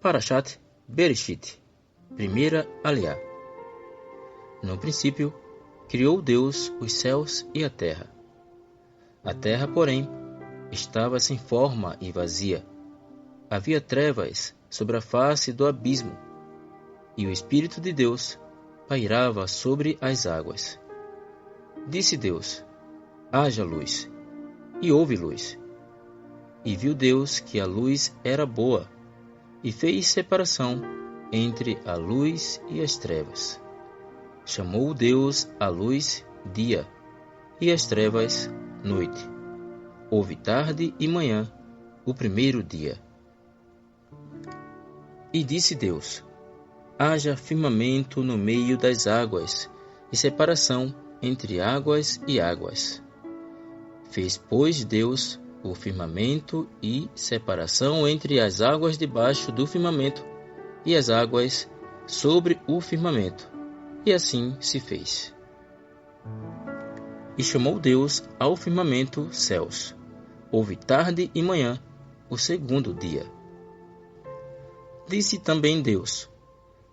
Parashat Bereshit, primeira aliá. No princípio, criou Deus os céus e a terra. A terra, porém, estava sem forma e vazia. Havia trevas sobre a face do abismo, e o Espírito de Deus pairava sobre as águas. Disse Deus: haja luz, e houve luz. E viu Deus que a luz era boa, e fez separação entre a luz e as trevas. Chamou Deus a luz dia, e as trevas noite. Houve tarde e manhã, o primeiro dia. E disse Deus: haja firmamento no meio das águas, e separação entre águas e águas. Fez, pois, Deus o firmamento e separação entre as águas debaixo do firmamento e as águas sobre o firmamento. E assim se fez. E chamou Deus ao firmamento céus. Houve tarde e manhã, o segundo dia. Disse também Deus: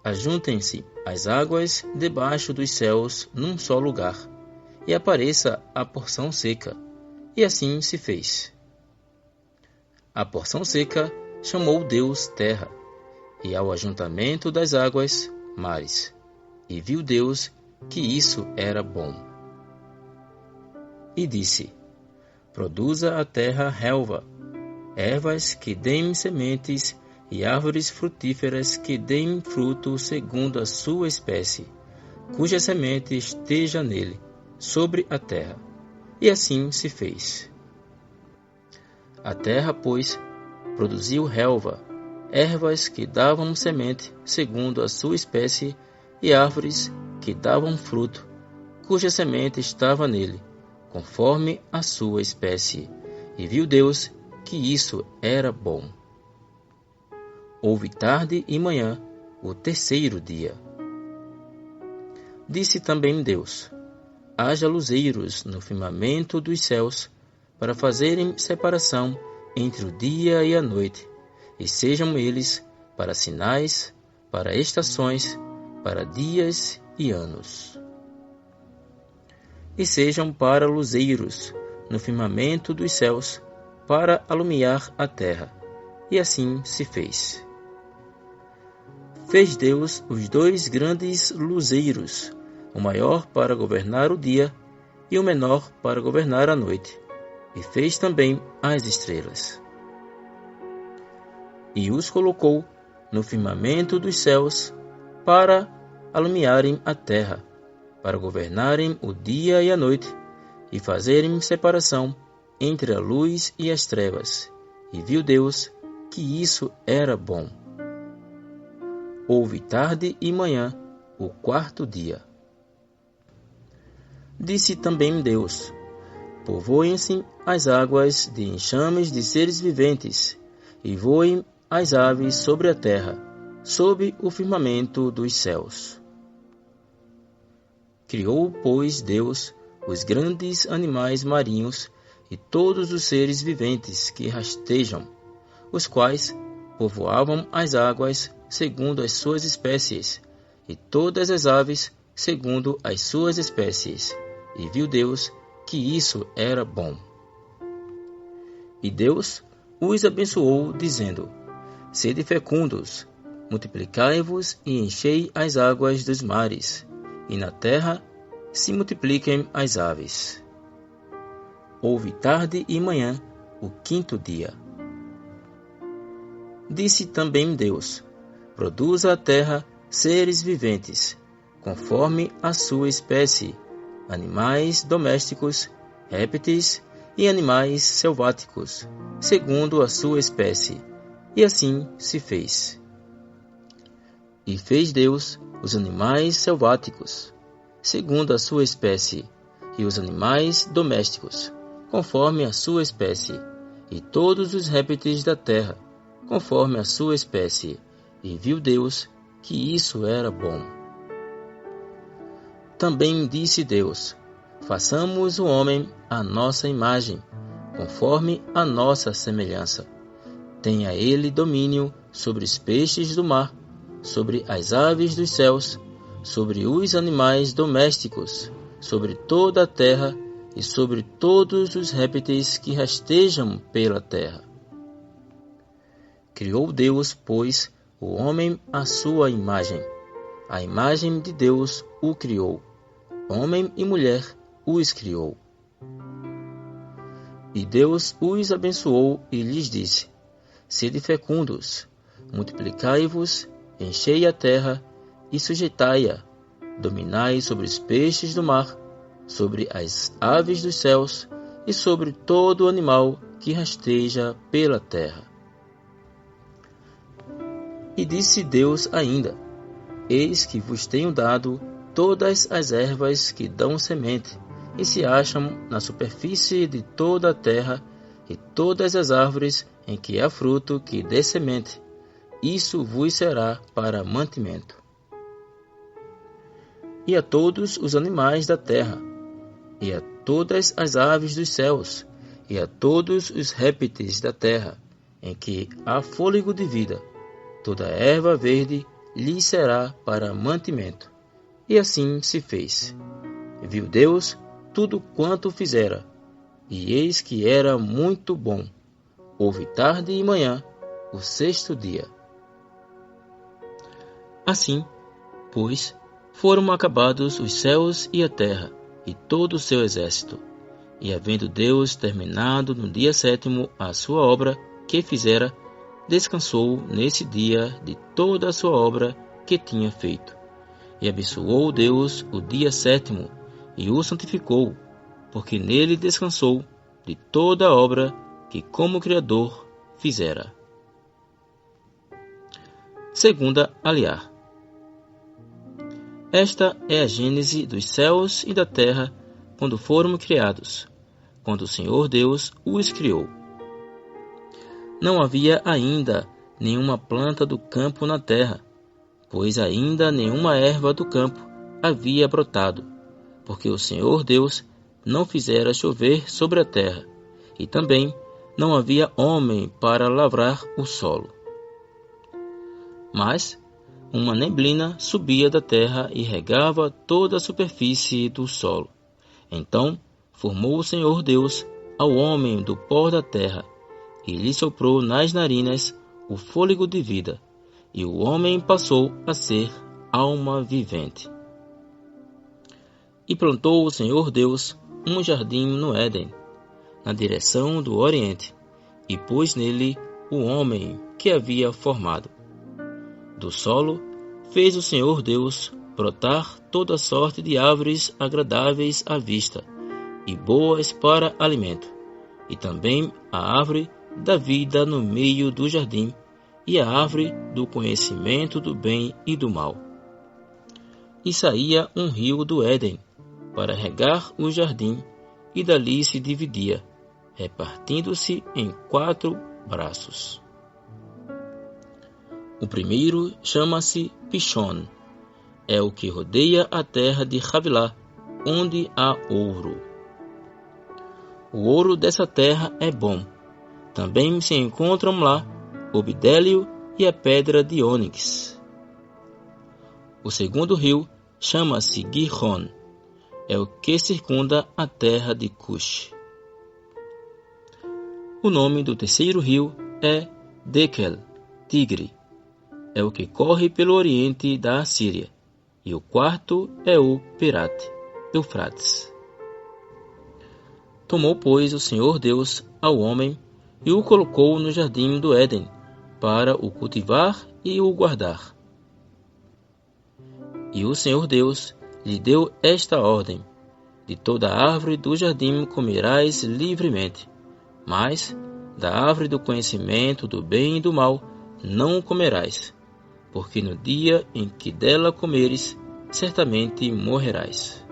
ajuntem-se as águas debaixo dos céus num só lugar, e apareça a porção seca. E assim se fez. A porção seca chamou Deus terra, e ao ajuntamento das águas, mares. E viu Deus que isso era bom. E disse: produza a terra relva, ervas que deem sementes, e árvores frutíferas que deem fruto segundo a sua espécie, cuja semente esteja nele, sobre a terra. E assim se fez. A terra, pois, produziu relva, ervas que davam semente segundo a sua espécie, e árvores que davam fruto, cuja semente estava nele, conforme a sua espécie. E viu Deus que isso era bom. Houve tarde e manhã, o terceiro dia. Disse também Deus: haja luzeiros no firmamento dos céus, para fazerem separação entre o dia e a noite, e sejam eles para sinais, para estações, para dias e anos. E sejam para luzeiros no firmamento dos céus, para alumiar a terra. E assim se fez. Fez Deus os dois grandes luzeiros, o maior para governar o dia e o menor para governar a noite. E fez também as estrelas. E os colocou no firmamento dos céus para alumiarem a terra, para governarem o dia e a noite, e fazerem separação entre a luz e as trevas. E viu Deus que isso era bom. Houve tarde e manhã, o quarto dia. Disse também Deus: povoem-se as águas de enxames de seres viventes, e voem as aves sobre a terra, sob o firmamento dos céus. Criou, pois, Deus os grandes animais marinhos e todos os seres viventes que rastejam, os quais povoavam as águas segundo as suas espécies, e todas as aves segundo as suas espécies. E viu Deus que isso era bom. E Deus os abençoou, dizendo: sede fecundos, multiplicai-vos e enchei as águas dos mares, e na terra se multipliquem as aves. Houve tarde e manhã, o quinto dia. Disse também Deus: produza a terra seres viventes, conforme a sua espécie, animais domésticos, répteis e animais selváticos, segundo a sua espécie. E assim se fez. E fez Deus os animais selváticos, segundo a sua espécie, e os animais domésticos, conforme a sua espécie, e todos os répteis da terra, conforme a sua espécie. E viu Deus que isso era bom. Também disse Deus: façamos o homem à nossa imagem, conforme a nossa semelhança, Tenha ele domínio sobre os peixes do mar, sobre as aves dos céus, sobre os animais domésticos, sobre toda a terra e sobre todos os répteis que rastejam pela terra. Criou Deus, pois, o homem à sua imagem. A imagem de Deus o criou. Homem e mulher os criou. E Deus os abençoou e lhes disse: Sede fecundos, multiplicai-vos, enchei a terra e sujeitai-a, dominai sobre os peixes do mar, sobre as aves dos céus e sobre todo animal que rasteja pela terra. E disse Deus ainda: Eis que vos tenho dado todas as ervas que dão semente e se acham na superfície de toda a terra, e todas as árvores em que há fruto que dê semente. Isso vos será para mantimento. E a todos os animais da terra, e a todas as aves dos céus, e a todos os répteis da terra, em que há fôlego de vida, toda erva verde lhe será para mantimento. E assim se fez. Viu Deus tudo quanto fizera, e eis que era muito bom. Houve tarde e manhã, o sexto dia. Assim, pois, foram acabados os céus e a terra, e todo o seu exército. E havendo Deus terminado no dia sétimo a sua obra que fizera, descansou nesse dia de toda a sua obra que tinha feito. E abençoou Deus o dia sétimo, e o santificou, porque nele descansou de toda a obra que como Criador fizera. Segunda aliar. Esta é a gênese dos céus e da terra quando foram criados, quando o Senhor Deus os criou. Não havia ainda nenhuma planta do campo na terra, pois ainda nenhuma erva do campo havia brotado, porque o Senhor Deus não fizera chover sobre a terra, e também não havia homem para lavrar o solo. Mas uma neblina subia da terra e regava toda a superfície do solo. Então formou o Senhor Deus ao homem do pó da terra, e lhe soprou nas narinas o fôlego de vida, e o homem passou a ser alma vivente. E plantou o Senhor Deus um jardim no Éden, na direção do Oriente, e pôs nele o homem que havia formado. Do solo fez o Senhor Deus brotar toda sorte de árvores agradáveis à vista e boas para alimento, e também a árvore da vida no meio do jardim, e a árvore do conhecimento do bem e do mal. E saía um rio do Éden para regar o jardim, e dali se dividia, repartindo-se em 4 braços. O primeiro chama-se Pishon, é o que rodeia a terra de Havilá, onde há ouro. O ouro dessa terra é bom. Também se encontram lá o bidélio e a pedra de ônix. O segundo rio chama-se Gihon, é o que circunda a terra de Cush. O nome do terceiro rio é Dekel, Tigre, é o que corre pelo oriente da Assíria, e o quarto é o Pirate, Eufrates. Tomou, pois, o Senhor Deus ao homem e o colocou no jardim do Éden, para o cultivar e o guardar. E o Senhor Deus lhe deu esta ordem: de toda árvore do jardim comerás livremente, mas da árvore do conhecimento do bem e do mal não comerás, porque no dia em que dela comeres, certamente morrerás.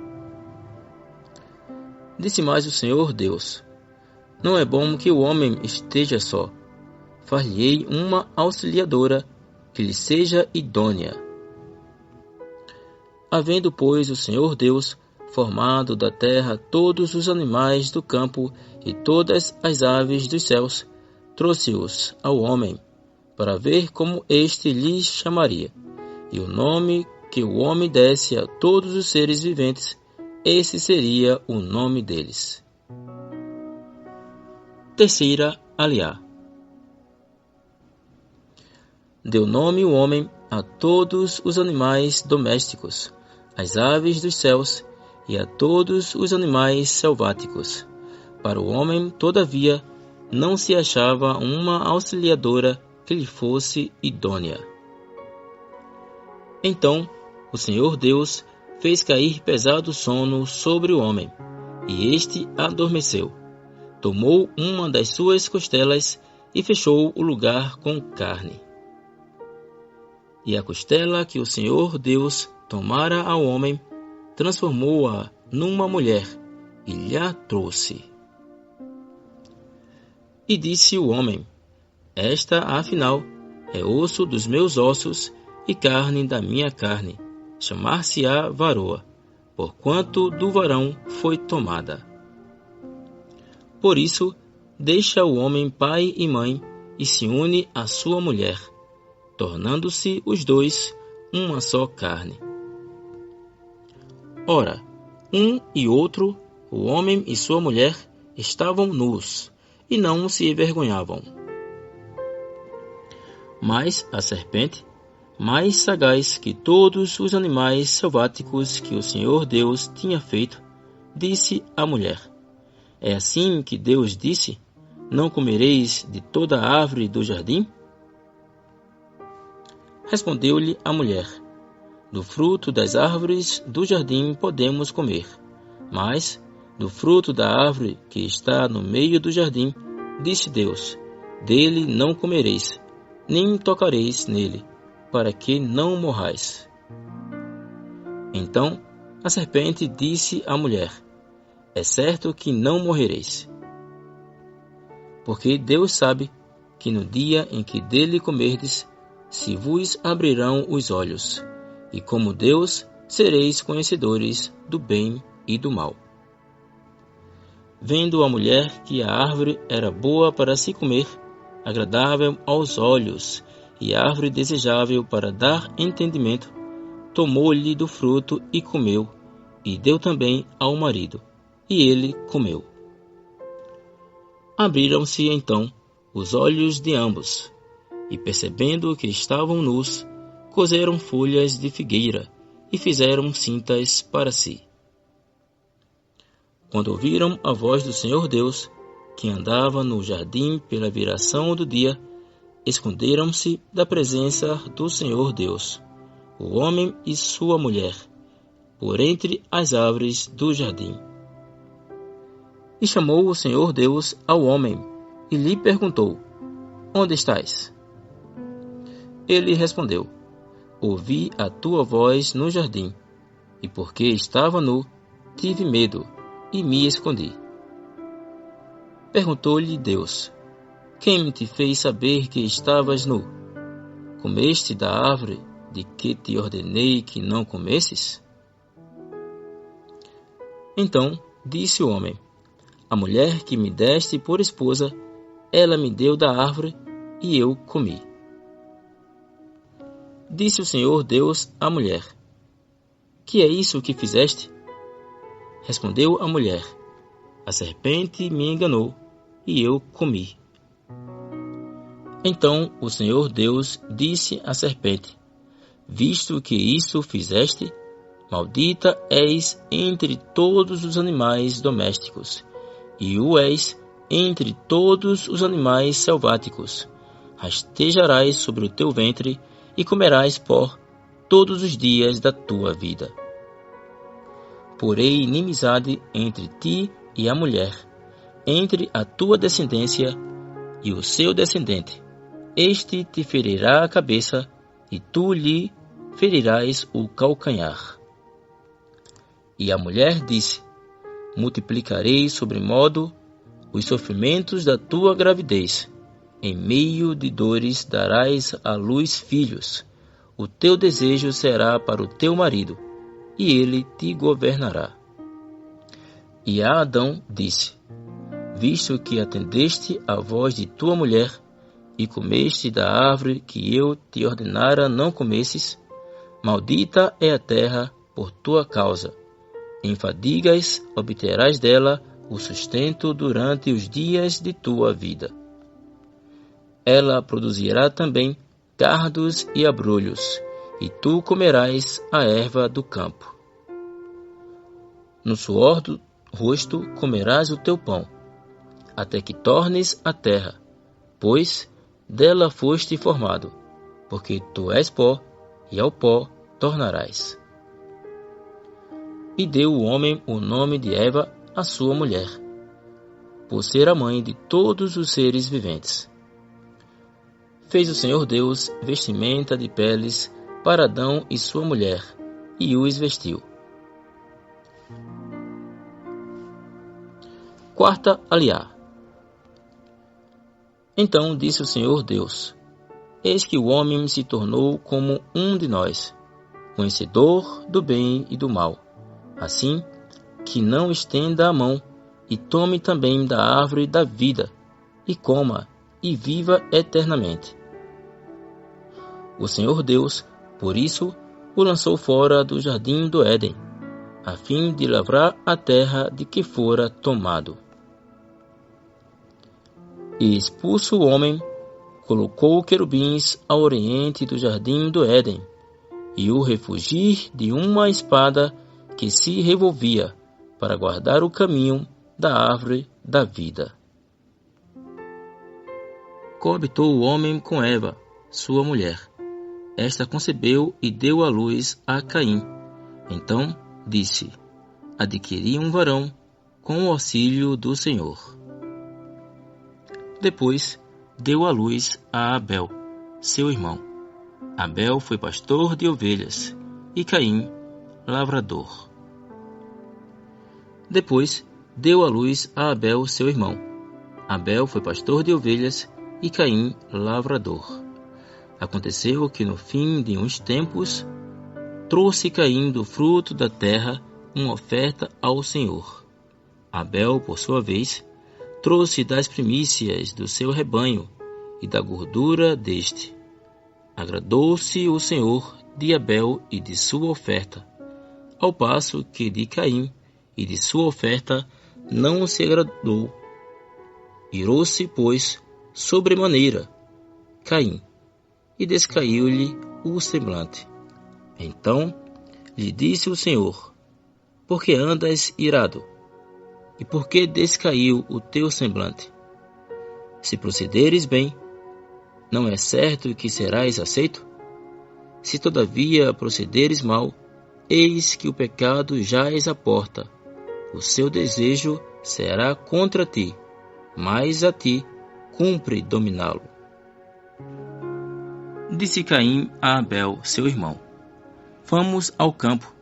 Disse mais o Senhor Deus: não é bom que o homem esteja só. Far-lhe-ei uma auxiliadora que lhe seja idônea. Havendo, pois, o Senhor Deus formado da terra todos os animais do campo e todas as aves dos céus, trouxe-os ao homem, para ver como este lhes chamaria. E o nome que o homem desse a todos os seres viventes, esse seria o nome deles. Terceira aliá. Deu nome o homem a todos os animais domésticos, às aves dos céus e a todos os animais selváticos. Para o homem, todavia, não se achava uma auxiliadora que lhe fosse idônea. Então o Senhor Deus fez cair pesado sono sobre o homem, e este adormeceu. Tomou uma das suas costelas e fechou o lugar com carne. E a costela que o Senhor Deus tomara ao homem, transformou-a numa mulher e lhe trouxe. E disse o homem: Esta, afinal, é osso dos meus ossos e carne da minha carne. Chamar-se-á varoa, porquanto do varão foi tomada. Por isso, deixa o homem pai e mãe e se une à sua mulher, tornando-se os dois uma só carne. Ora, um e outro, o homem e sua mulher, estavam nus, e não se envergonhavam. Mas a serpente, mais sagaz que todos os animais selváticos que o Senhor Deus tinha feito, disse à mulher: É assim que Deus disse: Não comereis de toda a árvore do jardim? Respondeu-lhe a mulher: Do fruto das árvores do jardim podemos comer, mas do fruto da árvore que está no meio do jardim, disse Deus: Dele não comereis, nem tocareis nele, para que não morrais. Então a serpente disse à mulher: É certo que não morrereis. Porque Deus sabe que no dia em que dele comerdes, se vos abrirão os olhos, e como Deus sereis conhecedores do bem e do mal. Vendo a mulher que a árvore era boa para se comer, agradável aos olhos, e árvore desejável para dar entendimento, tomou-lhe do fruto e comeu, e deu também ao marido, e ele comeu. Abriram-se então os olhos de ambos, e percebendo que estavam nus, coseram folhas de figueira e fizeram cintas para si. Quando ouviram a voz do Senhor Deus, que andava no jardim pela viração do dia, esconderam-se da presença do Senhor Deus, o homem e sua mulher, por entre as árvores do jardim. E chamou o Senhor Deus ao homem, e lhe perguntou: Onde estás? Ele respondeu: Ouvi a tua voz no jardim, e porque estava nu, tive medo, e me escondi. Perguntou-lhe Deus: Quem te fez saber que estavas nu? Comeste da árvore de que te ordenei que não comesses? Então disse o homem: A mulher que me deste por esposa, ela me deu da árvore, e eu comi. Disse o Senhor Deus à mulher: Que é isso que fizeste? Respondeu a mulher: A serpente me enganou, e eu comi. Então o Senhor Deus disse à serpente: Visto que isso fizeste, maldita és entre todos os animais domésticos, e o és entre todos os animais selváticos. Rastejarás sobre o teu ventre, e comerás pó todos os dias da tua vida. Porei inimizade entre ti e a mulher, entre a tua descendência e o seu descendente. Este te ferirá a cabeça, e tu lhe ferirás o calcanhar. E a mulher disse: Multiplicarei sobremodo os sofrimentos da tua gravidez. Em meio de dores darás à luz filhos. O teu desejo será para o teu marido, e ele te governará. E a Adão disse: visto que atendeste à voz de tua mulher, e comeste da árvore que eu te ordenara não comesses, maldita é a terra por tua causa. Em fadigas obterás dela o sustento durante os dias de tua vida. Ela produzirá também cardos e abrolhos, e tu comerás a erva do campo. No suor do rosto comerás o teu pão, até que tornes a terra, pois dela foste formado, porque tu és pó, e ao pó tornarás. E deu o homem o nome de Eva, a sua mulher, por ser a mãe de todos os seres viventes. Fez o Senhor Deus vestimenta de peles para Adão e sua mulher, e os vestiu. Quarta aliá. Então disse o Senhor Deus: Eis que o homem se tornou como um de nós, conhecedor do bem e do mal. Assim, que não estenda a mão e tome também da árvore da vida, e coma, e viva eternamente. O Senhor Deus, por isso, o lançou fora do jardim do Éden, a fim de lavrar a terra de que fora tomado. E expulso o homem, colocou querubins ao oriente do jardim do Éden, e o refugir de uma espada que se revolvia, para guardar o caminho da árvore da vida. Coabitou o homem com Eva, sua mulher. Esta concebeu e deu à luz a Caim. Então disse: Adquiri um varão com o auxílio do Senhor. Depois deu à luz a Abel, seu irmão. Abel foi pastor de ovelhas, e Caim, lavrador. Depois deu à luz a Abel, seu irmão. Abel foi pastor de ovelhas, e Caim, lavrador. Aconteceu que no fim de uns tempos, trouxe Caim do fruto da terra uma oferta ao Senhor. Abel, por sua vez, trouxe das primícias do seu rebanho e da gordura deste. Agradou-se o Senhor de Abel e de sua oferta, ao passo que de Caim e de sua oferta não se agradou. Irou-se, pois, sobremaneira Caim, e descaiu-lhe o semblante. Então lhe disse o Senhor: Por que andas irado? E por que descaiu o teu semblante? Se procederes bem, não é certo que serás aceito? Se todavia procederes mal, eis que o pecado jaz à porta. O seu desejo será contra ti, mas a ti cumpre dominá-lo. Disse Caim a Abel, seu irmão: Vamos ao campo.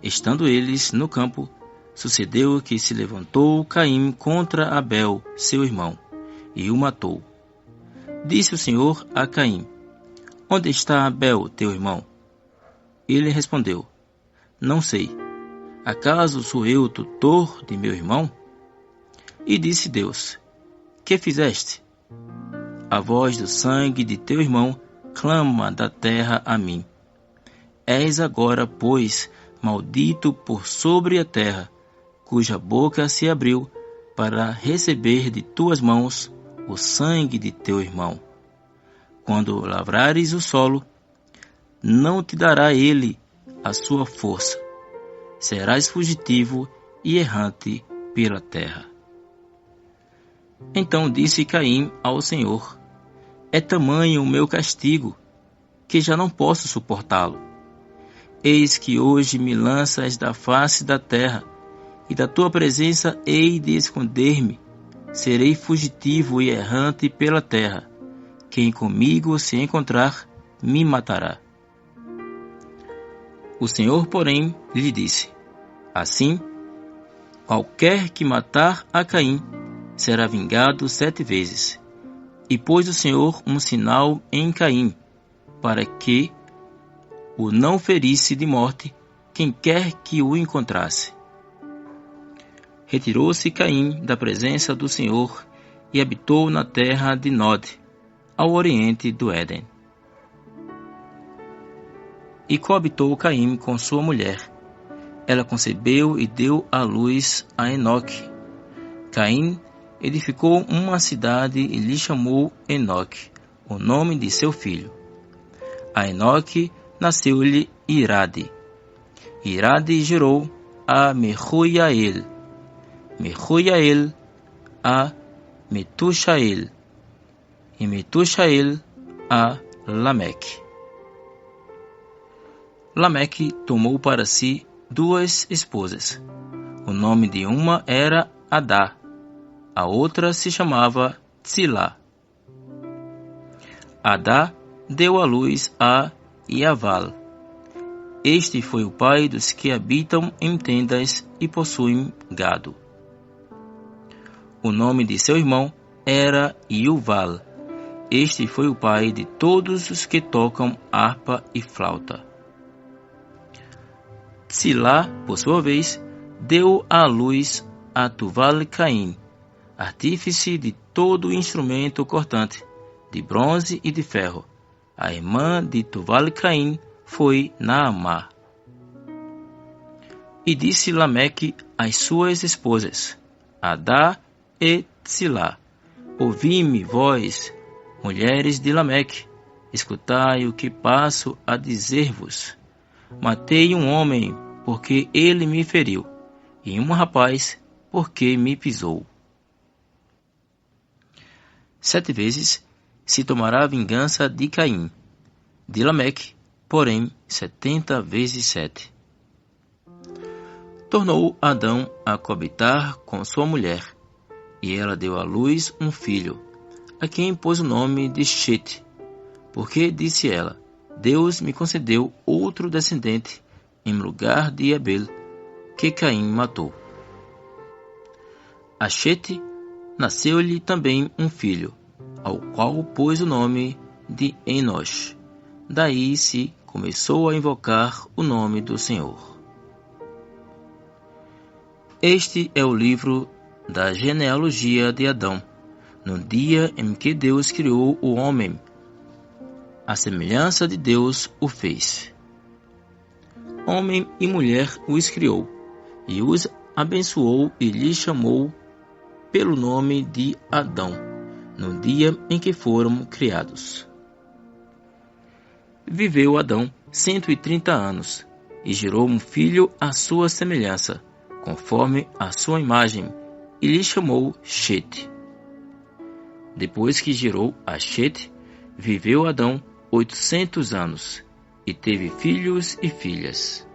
Estando eles no campo, sucedeu que se levantou Caim contra Abel, seu irmão, e o matou. Disse o Senhor a Caim: Onde está Abel, teu irmão? Ele respondeu: Não sei. Acaso sou eu tutor de meu irmão? E disse Deus: Que fizeste? A voz do sangue de teu irmão clama da terra a mim. És agora, pois, maldito por sobre a terra, cuja boca se abriu para receber de tuas mãos o sangue de teu irmão. Quando lavrares o solo, não te dará ele a sua força. Serás fugitivo e errante pela terra. Então disse Caim ao Senhor: É tamanho o meu castigo, que já não posso suportá-lo. Eis que hoje me lanças da face da terra, e da tua presença hei de esconder-me. Serei fugitivo e errante pela terra. Quem comigo se encontrar, me matará. O Senhor, porém, lhe disse: Assim, qualquer que matar a Caim será vingado 7 vezes. E pôs o Senhor um sinal em Caim, para que o não ferisse de morte quem quer que o encontrasse. retirou-se Caim da presença do Senhor e habitou na terra de Nod, ao oriente do Éden. E coabitou Caim com sua mulher. Ela concebeu e deu à luz a Enoque. Caim edificou uma cidade e lhe chamou Enoque, o nome de seu filho. A Enoque nasceu-lhe Irade. Irade gerou a Mehujael. Mehujael a Metushael. E Metushael a Lameque. Lameque tomou para si 2 esposas. O nome de uma era Adá, a outra se chamava Tzilá. Adá deu à luz a Iaval. Este foi o pai dos que habitam em tendas e possuem gado. O nome de seu irmão era Yuval. Este foi o pai de todos os que tocam harpa e flauta. Tzilá, por sua vez, deu à luz a Tuval-Caim, artífice de todo instrumento cortante, de bronze e de ferro. A irmã de Tuval-Caim foi Naamá. E disse Lameque às suas esposas, Adá e Tzilá: Ouvi-me, vós, mulheres de Lameque, escutai o que passo a dizer-vos. Matei um homem, porque ele me feriu, e um rapaz, porque me pisou. 7 vezes se tomará vingança de Caim, de Lameque, porém 70 vezes 7. Tornou Adão a coabitar com sua mulher, e ela deu à luz um filho, a quem pôs o nome de Chete, porque disse ela: Deus me concedeu outro descendente em lugar de Abel, que Caim matou. A Chete nasceu-lhe também um filho, ao qual pôs o nome de Enosh. Daí se começou a invocar o nome do Senhor. Este é o livro da genealogia de Adão, no dia em que Deus criou o homem. A semelhança de Deus o fez. Homem e mulher os criou, e os abençoou e lhes chamou pelo nome de Adão, no dia em que foram criados. Viveu Adão 130 anos, e gerou um filho à sua semelhança, conforme a sua imagem, e lhe chamou Chete. Depois que gerou a Chete, viveu Adão 800 anos, e teve filhos e filhas.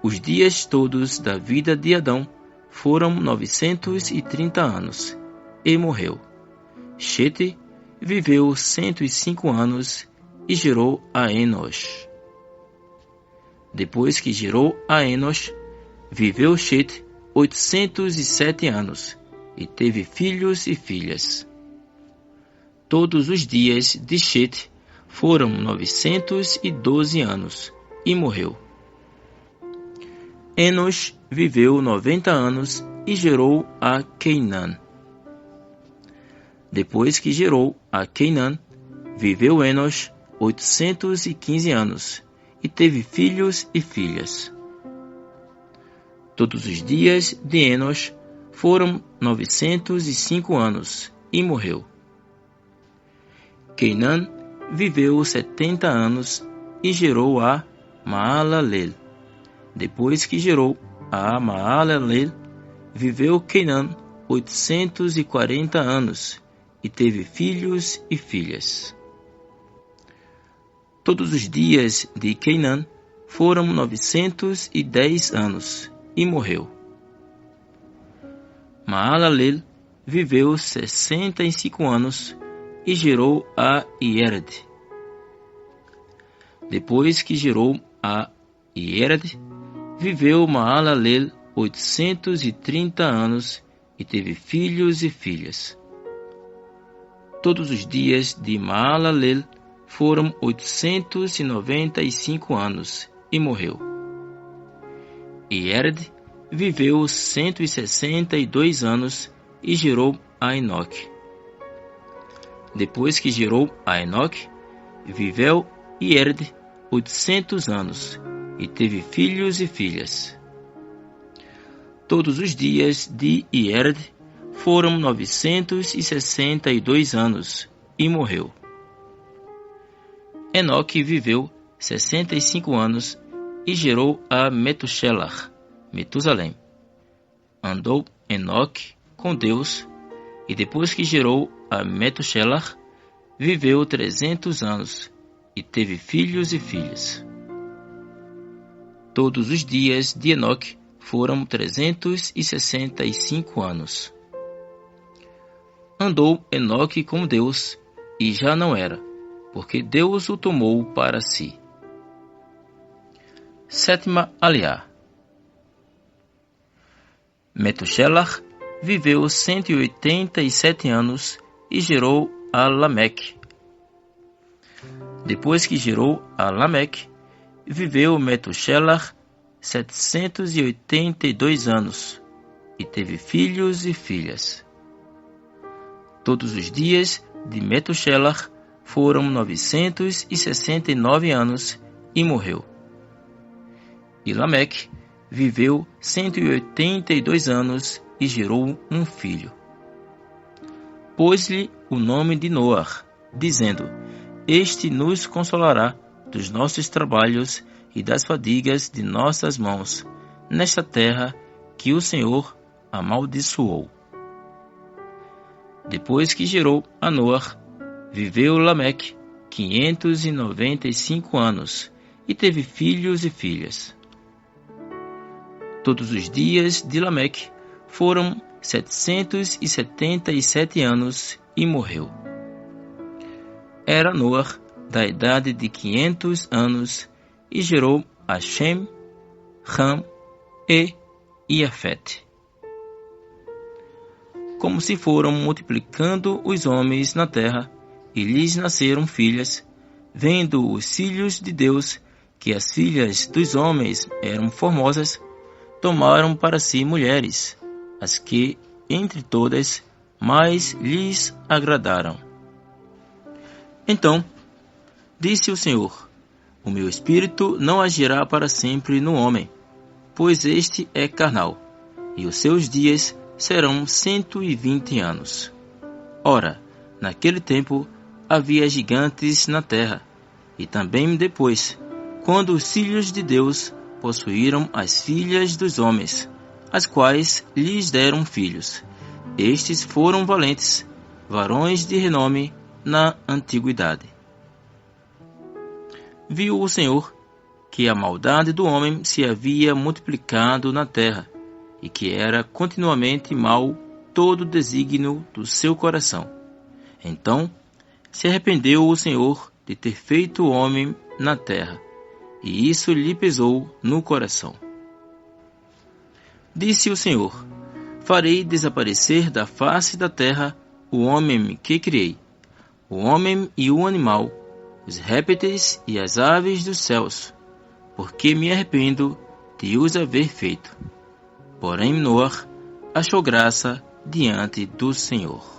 Os dias todos da vida de Adão foram 930 anos, e morreu. Chete viveu 105 anos e gerou a Enosh. Depois que gerou a Enosh, viveu Chete 807 anos, e teve filhos e filhas. Todos os dias de Chete foram 912 anos, e morreu. Enosh viveu 90 anos e gerou a Queinã. Depois que gerou a Queinã, viveu Enosh 815 anos, e teve filhos e filhas. Todos os dias de Enosh foram 905 anos, e morreu. Queinã viveu 70 anos e gerou a Maalalel. Depois que gerou a Maalalel, viveu Queinã 840 anos e teve filhos e filhas. Todos os dias de Queinã foram 910 anos e morreu. Maalalel viveu 65 anos e gerou a Iered. Depois que gerou a Iered, viveu Maalalel 830 anos e teve filhos e filhas. Todos os dias de Maalalel foram 895 anos e morreu. Iered viveu 162 anos e gerou a Enoque. Depois que gerou a Enoque, viveu Ierde 800 anos e teve filhos e filhas. Todos os dias de Ierde foram 962 anos e morreu. Enoque viveu 65 anos e gerou a Metushelach, Metusalém. Andou Enoque com Deus, e depois que gerou a Metushelach, viveu 300 anos e teve filhos e filhas. Todos os dias de Enoque foram 365 anos. Andou Enoque com Deus, e já não era, porque Deus o tomou para si. Sétima aliá. Metushelach viveu 187 anos e gerou a Lameque. Depois que gerou a Lameque, viveu Metushelach 782 anos e teve filhos e filhas. Todos os dias de Metushelach foram 969 anos e morreu. E Lameque viveu 182 anos e gerou um filho. Pôs-lhe o nome de Noar, dizendo: Este nos consolará dos nossos trabalhos e das fadigas de nossas mãos, nesta terra que o Senhor amaldiçoou. Depois que gerou a Noar, viveu Lameque 595 anos e teve filhos e filhas. Todos os dias de Lameque foram 777 anos e morreu. Era Noar da idade de 500 anos e gerou a Shem, Ram e Iafete. Como se foram multiplicando os homens na terra, e lhes nasceram filhas, vendo os filhos de Deus que as filhas dos homens eram formosas, tomaram para si mulheres, as que, entre todas, mais lhes agradaram. Então, disse o Senhor: O meu espírito não agirá para sempre no homem, pois este é carnal, e os seus dias serão 120 anos. Ora, naquele tempo havia gigantes na terra, e também depois, quando os filhos de Deus possuíram as filhas dos homens, as quais lhes deram filhos. Estes foram valentes, varões de renome na antiguidade. Viu o Senhor que a maldade do homem se havia multiplicado na terra, e que era continuamente mau todo o desígnio do seu coração. Então se arrependeu o Senhor de ter feito o homem na terra, e isso lhe pesou no coração. Disse o Senhor: Farei desaparecer da face da terra o homem que criei, o homem e o animal, os répteis e as aves dos céus, porque me arrependo de os haver feito. Porém Noar achou graça diante do Senhor.